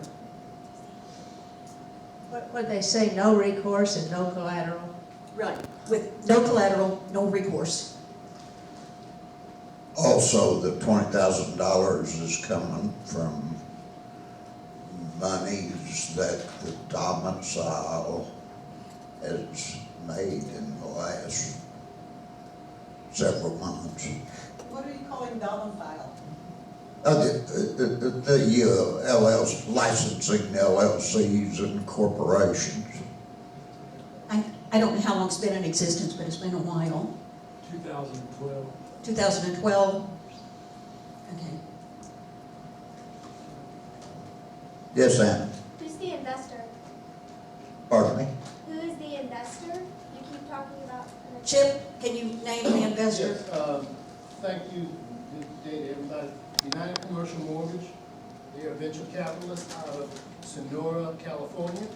What they say, no recourse and no collateral? Right. With no collateral, no recourse. Also, the $20,000 is coming from monies that the domicile has made in the last several months. What are you calling domicile? The LLC, licensing LLCs and corporations. I don't know how long it's been in existence, but it's been a while. 2012. 2012? Okay. Yes, Anna? Who's the investor? Pardon me? Who is the investor? You keep talking about. Chip, can you name the investor? Yes, thank you, good day to everybody. United Commercial Mortgage, they're a venture capitalist out of Sonora, California.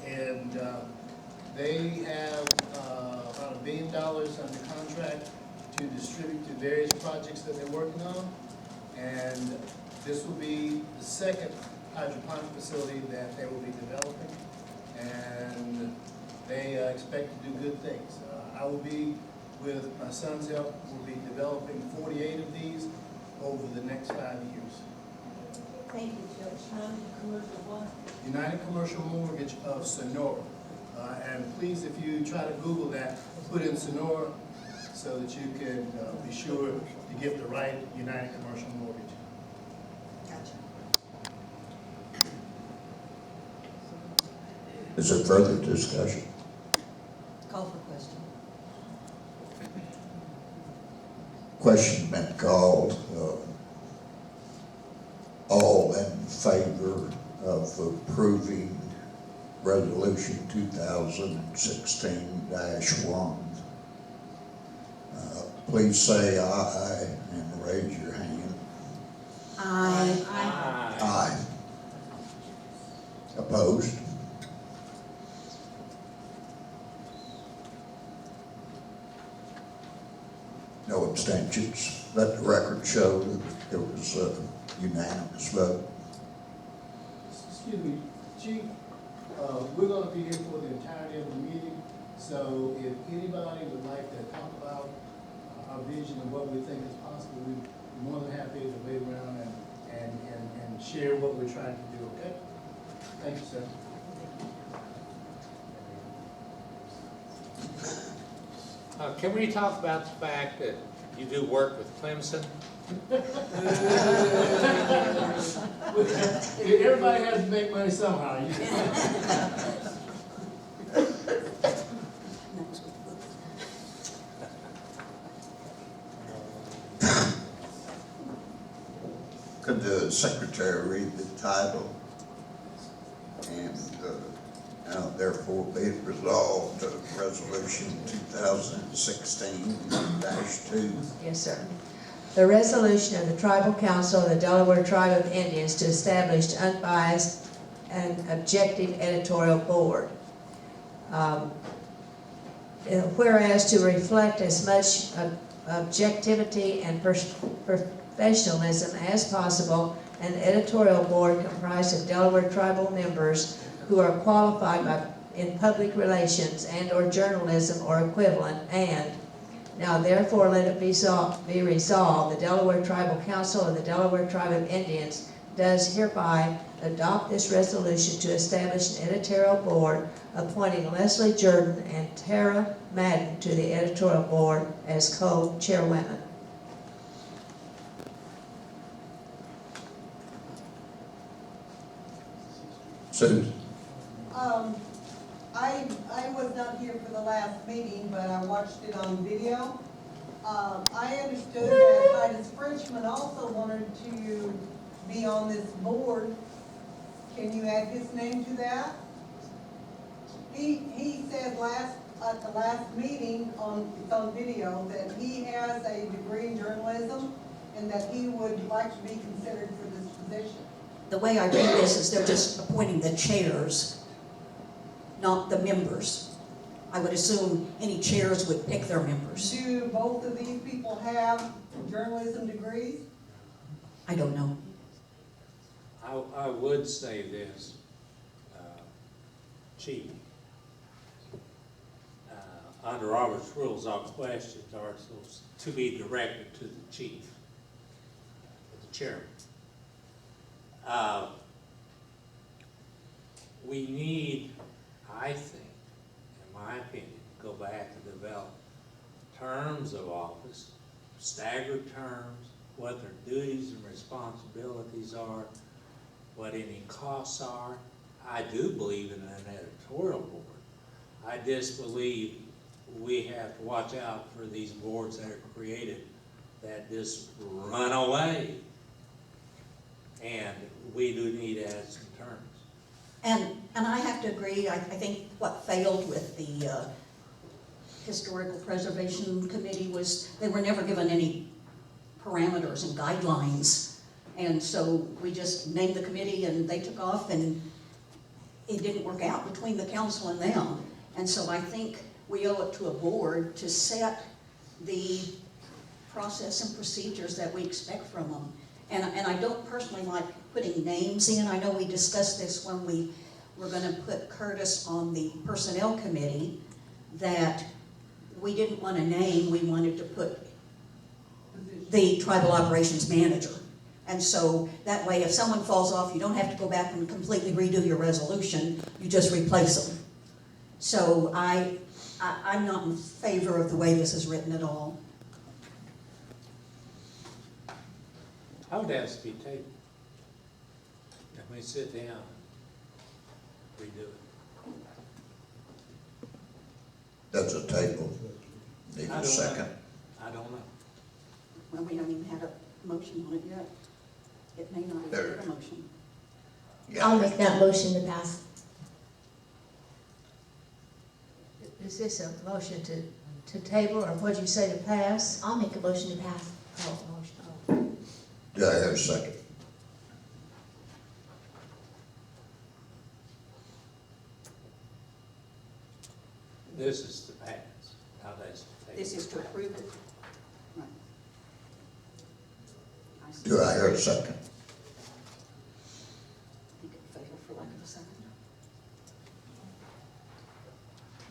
And they have about $1 billion under contract to distribute to various projects that they're working on. And this will be the second hydroponic facility that they will be developing. And they expect to do good things. I will be, with my son's help, will be developing 48 of these over the next 5 years. Thank you, Judge. United Commercial Mortgage of Sonora. And please, if you try to Google that, put in Sonora so that you can be sure to get the right United Commercial Mortgage. Gotcha. Is there further discussion? Call for question. Question been called. All in favor of approving Resolution 2016-1. Please say aye and raise your hand. Aye. Aye. Opposed? No abstentions. Let the record show that it was a unanimous vote. Excuse me, Chief, we're gonna be here for the entirety of the meeting, so if anybody would like to talk about our vision of what we think is possible, we're more than happy to wait around and share what we're trying to do, okay? Thank you, sir. Can we talk about the fact that you do work with Clemson? Everybody has to make money somehow. Could the secretary read the title? And now therefore be it resolved, Resolution 2016-2. Yes, sir. The resolution of the Tribal Council of the Delaware Tribe of Indians to establish unbiased and objective editorial board. Whereas to reflect as much objectivity and professionalism as possible, an editorial board comprised of Delaware tribal members who are qualified in public relations and or journalism or equivalent, and now therefore let it be resolved, the Delaware Tribal Council of the Delaware Tribe of Indians does hereby adopt this resolution to establish an editorial board, appointing Leslie Jordan and Tara Madden to the editorial board as co-chairwomen. Susan? I was not here for the last meeting, but I watched it on video. I understood that Titus Frenchman also wanted to be on this board. Can you add his name to that? He said at the last meeting it's on video, that he has a degree in journalism and that he would like to be considered for this position. The way I read this is they're just appointing the chairs, not the members. I would assume any chairs would pick their members. Do both of these people have journalism degrees? I don't know. I would say this, Chief. Under Robert's rules, all questions are to be directed to the chief, the chairman. We need, I think, in my opinion, go back and develop terms of office, staggered terms, what their duties and responsibilities are, what any costs are. I do believe in an editorial board. I just believe we have to watch out for these boards that are created that just run away. And we do need to add some terms. And I have to agree, I think what failed with the Historical Preservation Committee was they were never given any parameters and guidelines. And so we just named the committee and they took off, and it didn't work out between the council and them. And so I think we owe it to a board to set the process and procedures that we expect from them. And I don't personally like putting names in. I know we discussed this when we were gonna put Curtis on the personnel committee, that we didn't want a name, we wanted to put the tribal operations manager. And so that way, if someone falls off, you don't have to go back and completely redo your resolution, you just replace them. So I'm not in favor of the way this is written at all. I would ask to be tabled. Let me sit down, redo it. That's a table. Need I a don't second. know. I don't know. Well, we haven't even had a motion on it yet. It may not even get a motion. Yeah. I'll make that motion to pass. Is this a motion to table, or what'd you say, to pass? I'll make a motion to pass. Oh, motion, Do I hear a second? This is to pass, now that's to table. This is to approve it. Right. I see. Do I hear a second? I think it failed for lack of a second.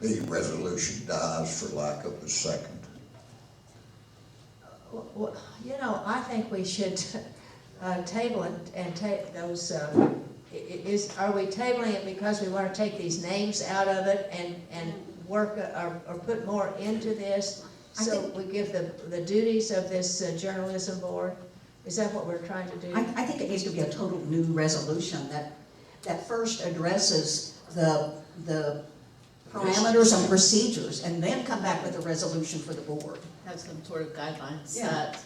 The resolution dies for lack of a second. Well, you know, I think we should table it and take those, are we tabling it because we want to take these names out of it and work, or put more into this? So we give the duties of this journalism board? Is that what we're trying to do? I think it needs to be a total new resolution that first addresses the parameters and procedures, and then come back with a resolution for the board. Have some sort of guidelines Yeah. set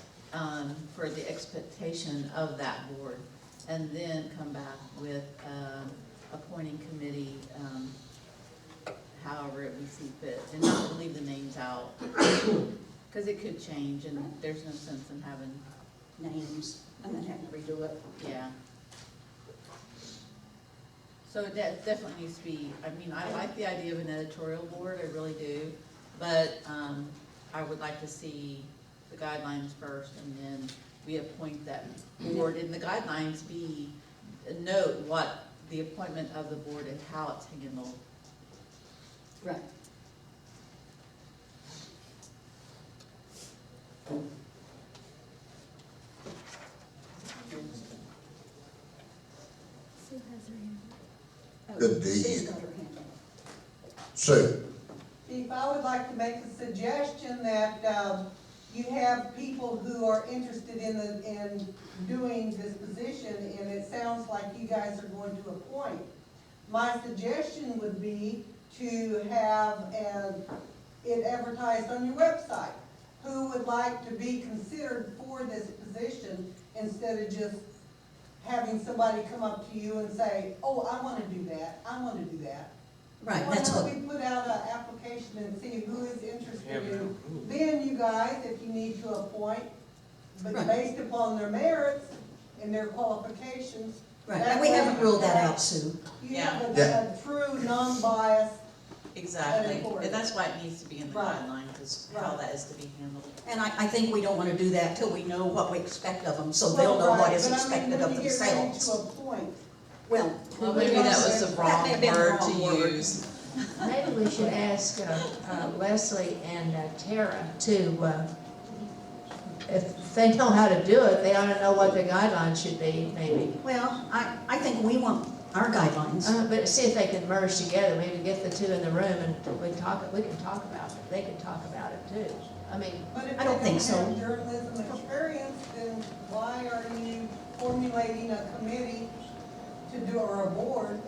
for the expectation of that board, and then come back with appointing committee, however we see fit, and not leave the names out, because it could change, and there's no sense in having, Names, and then have to redo it. yeah. So that definitely needs to be, I mean, I like the idea of an editorial board, I really do, but I would like to see the guidelines first, and then we appoint that board, and the guidelines be, note what the appointment of the board and how it's handled. Right. Sue has her hand up. Good Sue's deed. got her hand up. Sue, Chief, I would like to make a suggestion that you have people who are interested in doing this position, and it sounds like you guys are going to appoint. My suggestion would be to have it advertised on your website. Who would like to be considered for this position, instead of just having somebody come up to you and say, oh, I want to do that, I want to do that. Right, Why that's don't what, we put out an application and see who is interested in, then you guys, if you need to appoint, but Right. based upon their merits and their qualifications. right, and we haven't ruled that out, Sue. You Yeah. have Yeah. a true, non-biased, Exactly, important. and that's why it needs to be in the Right. guidelines, is how Right. that is to be handled. And I think we don't want to do that till we know what we expect of them, so they'll know what is expected of When you get ready themselves. to appoint, Well, Well, maybe that was the That wrong may have been the word wrong to word. use. Maybe we should ask Leslie and Tara to, if they know how to do it, they ought to know what the guidelines should be, maybe. well, I think we want our guidelines. But see if they can merge together, maybe get the two in the room and we can talk about it. They can talk about it too. I mean, but if I don't think so. they don't have journalism experience, then why are you formulating a committee to do, or a board,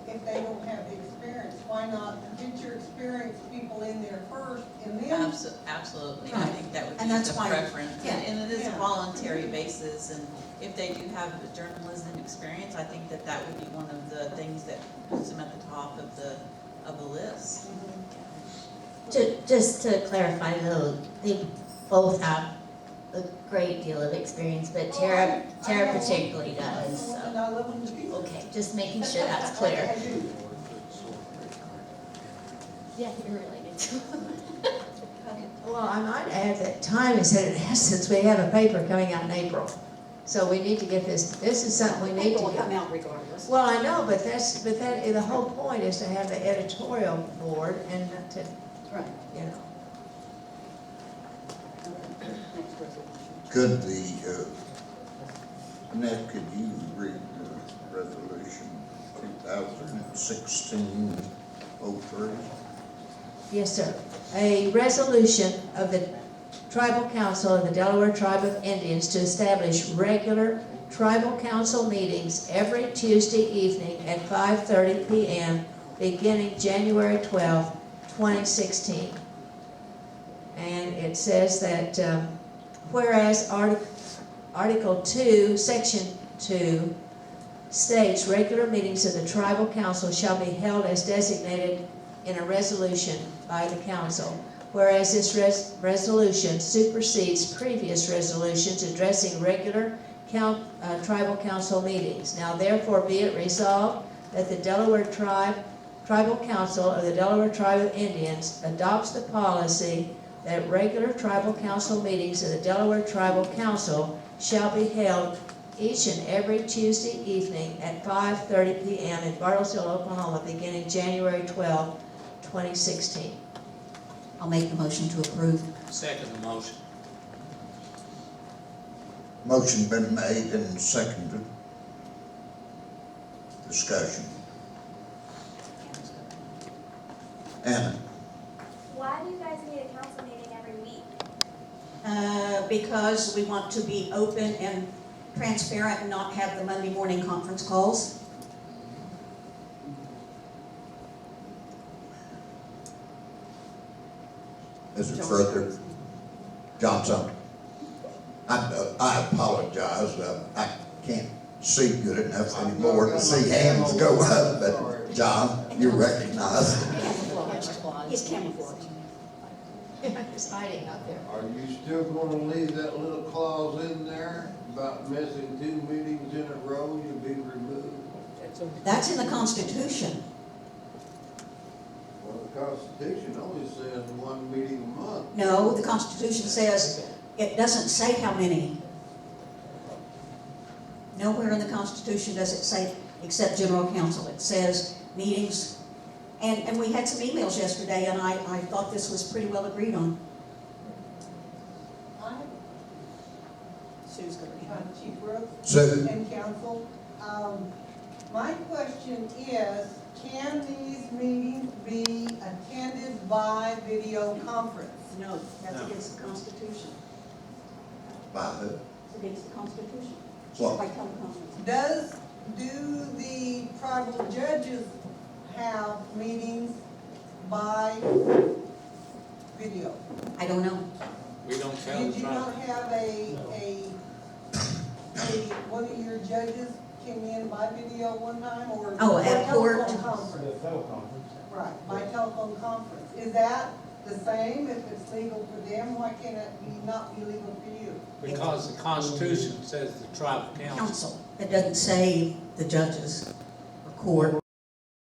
if they don't have the experience? Why not get your experienced people in there first, and then Absolutely, I Right. think that would And be that's the why- preference, yeah. and it is a Yeah. voluntary basis, and if they do have the journalism experience, I think that that would be one of the things that puts them at the top of the list. Just to clarify though, they both have a great deal of experience, but Tara particularly does, so. And I love when you do. Okay, just making sure that's clear. I do. Yeah, you're related to them. Well, I might add that time is at an essence. We have a paper coming out in April. So we need to get this is something we need Paper to will get. come out regardless. Well, I know, but the whole point is to have the editorial board and not to, Right. you know. Next resolution. Could the, Annette, could you read the resolution 2016-03? Yes, sir. A resolution of the Tribal Council of the Delaware Tribe of Indians to establish regular tribal council meetings every Tuesday evening at 5:30 p.m. beginning January 12, 2016. And it says that whereas Article 2, Section 2 states regular meetings of the Tribal Council shall be held as designated in a resolution by the council. Whereas this resolution supersedes previous resolutions addressing regular tribal council meetings. Now therefore be it resolved that the Delaware Tribal Council of the Delaware Tribe of Indians adopts the policy that regular tribal council meetings of the Delaware Tribal Council shall be held each and every Tuesday evening at 5:30 p.m. in Bartlesville, Oklahoma, beginning January 12, 2016. I'll make the motion to approve. Second the motion. Motion been made and seconded. Discussion. Anna? Why do you guys need a council meeting every week? Because we want to be open and transparent and not have the Monday morning conference calls. Is it further? Johnson? I apologize, I can't see good enough anymore to see hands go up, but John, you recognize. Camouflage. He's camouflage. He's hiding out there. Are you still gonna leave that little clause in there about missing 2 meetings in a row, you'll be removed? That's in the Constitution. Well, the Constitution only says 1 meeting a month. No, the Constitution says, it doesn't say how many. Nowhere in the Constitution does it say, except general counsel. It says meetings, and we had some emails yesterday, and I thought this was pretty well agreed on. Sue's going to be on. Chief Brooks Sue? and council. My question is, can these meetings be attended by video conference? No, that's against the Constitution. By who? It's against the Constitution. What? By teleconference. Do the tribal judges have meetings by video? I don't know. We don't tell Did the you not tribe. have one of your judges came in by video one time, or? Oh, by at court? telephone conference? The teleconference. Right, by telephone conference. Is that the same? If it's legal for them, why can't it not be legal for you? Because the Constitution says the tribal council. Council. It doesn't say the judges or court.